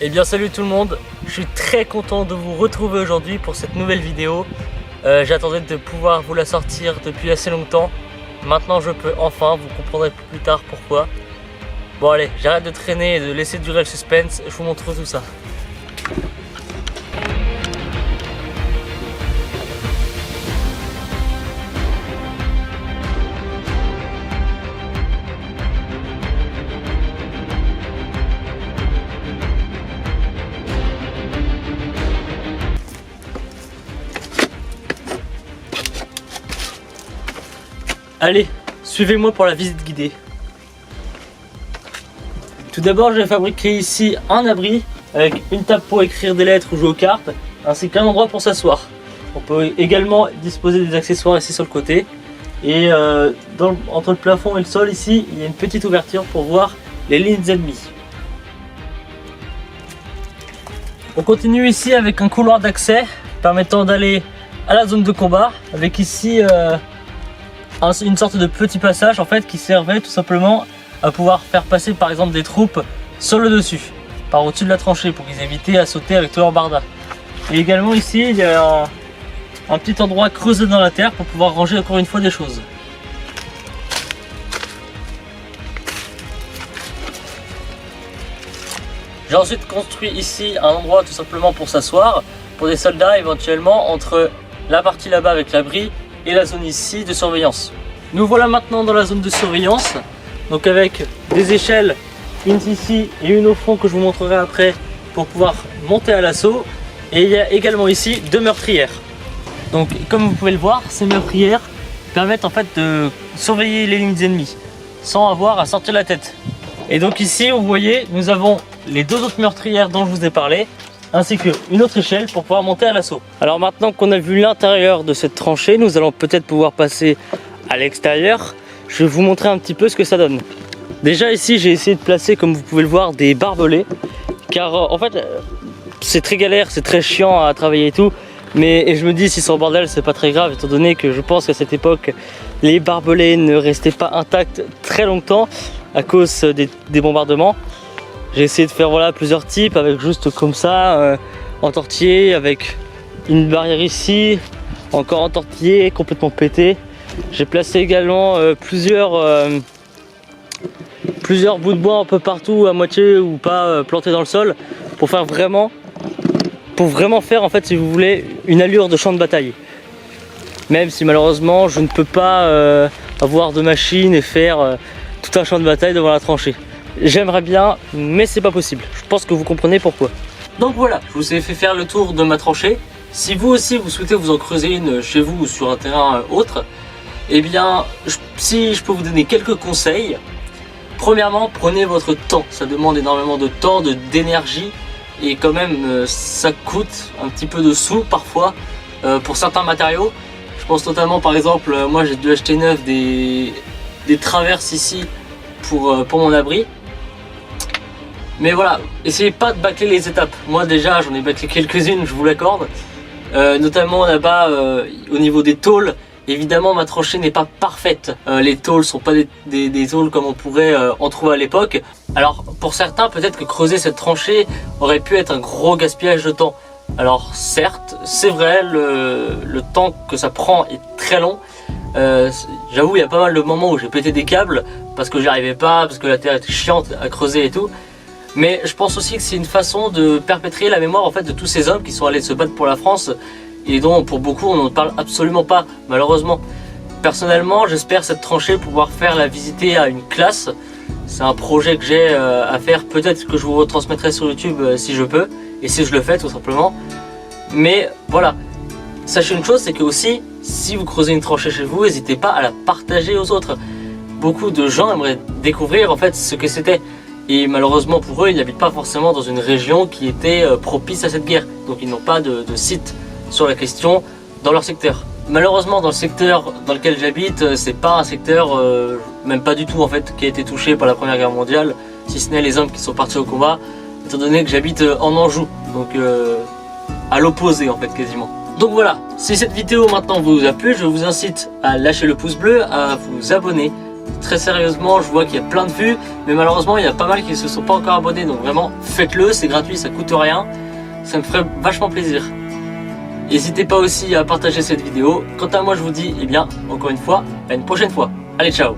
Eh bien salut tout le monde, je suis très content de vous retrouver aujourd'hui pour cette nouvelle vidéo. J'attendais de pouvoir vous la sortir depuis assez longtemps. Maintenant je peux enfin, vous comprendrez plus tard pourquoi. Bon allez, j'arrête de traîner et de laisser durer le suspense, je vous montre tout ça. Allez, suivez-moi pour la visite guidée. Tout d'abord, j'ai fabriqué ici un abri avec une table pour écrire des lettres ou jouer aux cartes, ainsi qu'un endroit pour s'asseoir. On peut également disposer des accessoires ici sur le côté. Et entre le plafond et le sol ici, il y a une petite ouverture pour voir les lignes ennemies. On continue ici avec un couloir d'accès permettant d'aller à la zone de combat, avec ici une sorte de petit passage en fait qui servait tout simplement à pouvoir faire passer par exemple des troupes sur le dessus, par au-dessus de la tranchée pour qu'ils évitent à sauter avec tous leurs bardas. Et également ici il y a un petit endroit creusé dans la terre pour pouvoir ranger encore une fois des choses. J'ai ensuite construit ici un endroit tout simplement pour s'asseoir, pour des soldats éventuellement entre la partie là-bas avec l'abri et la zone ici de surveillance. Nous voilà maintenant dans la zone de surveillance, donc avec des échelles, une ici et une au fond que je vous montrerai après pour pouvoir monter à l'assaut. Et il y a également ici deux meurtrières. Donc comme vous pouvez le voir, ces meurtrières permettent en fait de surveiller les lignes ennemies sans avoir à sortir la tête. Et donc ici vous voyez, nous avons les deux autres meurtrières dont je vous ai parlé, ainsi qu'une autre échelle pour pouvoir monter à l'assaut. Alors maintenant qu'on a vu l'intérieur de cette tranchée, nous allons peut-être pouvoir passer à l'extérieur. Je vais vous montrer un petit peu ce que ça donne. Déjà ici j'ai essayé de placer, comme vous pouvez le voir, des barbelés, car en fait c'est très galère, c'est très chiant à travailler et tout, mais je me dis si c'est en bordel c'est pas très grave, étant donné que je pense qu'à cette époque les barbelés ne restaient pas intacts très longtemps à cause des bombardements. J'ai essayé de faire voilà, plusieurs types avec juste comme ça, en tortillé, avec une barrière ici, encore en tortillé, complètement pété. J'ai placé également plusieurs bouts de bois un peu partout, à moitié ou pas plantés dans le sol, pour vraiment faire en fait, si vous voulez, une allure de champ de bataille. Même si malheureusement je ne peux pas avoir de machine et faire tout un champ de bataille devant la tranchée. J'aimerais bien, mais c'est pas possible. Je pense que vous comprenez pourquoi. Donc voilà, je vous ai fait faire le tour de ma tranchée. Si vous aussi vous souhaitez vous en creuser une chez vous ou sur un terrain autre, eh bien, si je peux vous donner quelques conseils. Premièrement, prenez votre temps. Ça demande énormément de temps, d'énergie, et quand même ça coûte un petit peu de sous parfois pour certains matériaux. Je pense notamment par exemple, moi j'ai dû acheter neuf des traverses ici pour mon abri. Mais voilà, essayez pas de bâcler les étapes. Moi déjà j'en ai bâclé quelques-unes, je vous l'accorde. Notamment là-bas au niveau des tôles. Évidemment ma tranchée n'est pas parfaite. Les tôles sont pas des tôles comme on pourrait en trouver à l'époque. Alors pour certains peut-être que creuser cette tranchée aurait pu être un gros gaspillage de temps. Alors certes c'est vrai, le temps que ça prend est très long. J'avoue il y a pas mal de moments où j'ai pété des câbles parce que j'y arrivais pas, parce que la terre était chiante à creuser et tout. Mais je pense aussi que c'est une façon de perpétrer la mémoire en fait de tous ces hommes qui sont allés se battre pour la France et dont pour beaucoup on ne parle absolument pas malheureusement. Personnellement j'espère cette tranchée pouvoir faire la visiter à une classe. C'est un projet que j'ai à faire, peut-être que je vous retransmettrai sur YouTube si je peux et si je le fais tout simplement. Mais voilà, sachez une chose, c'est que aussi si vous creusez une tranchée chez vous, n'hésitez pas à la partager aux autres. Beaucoup de gens aimeraient découvrir en fait ce que c'était. Et malheureusement pour eux, ils n'habitent pas forcément dans une région qui était propice à cette guerre. Donc ils n'ont pas de site sur la question dans leur secteur. Malheureusement dans le secteur dans lequel j'habite, c'est pas un secteur, même pas du tout en fait, qui a été touché par la Première Guerre mondiale, si ce n'est les hommes qui sont partis au combat, étant donné que j'habite en Anjou, donc à l'opposé en fait quasiment. Donc voilà, si cette vidéo maintenant vous a plu, je vous incite à lâcher le pouce bleu, à vous abonner, très sérieusement, je vois qu'il y a plein de vues, mais malheureusement il y a pas mal qui ne se sont pas encore abonnés, donc vraiment faites-le, c'est gratuit, ça coûte rien, ça me ferait vachement plaisir. N'hésitez pas aussi à partager cette vidéo. Quant à moi je vous dis, eh bien, encore une fois, à une prochaine fois. Allez, ciao!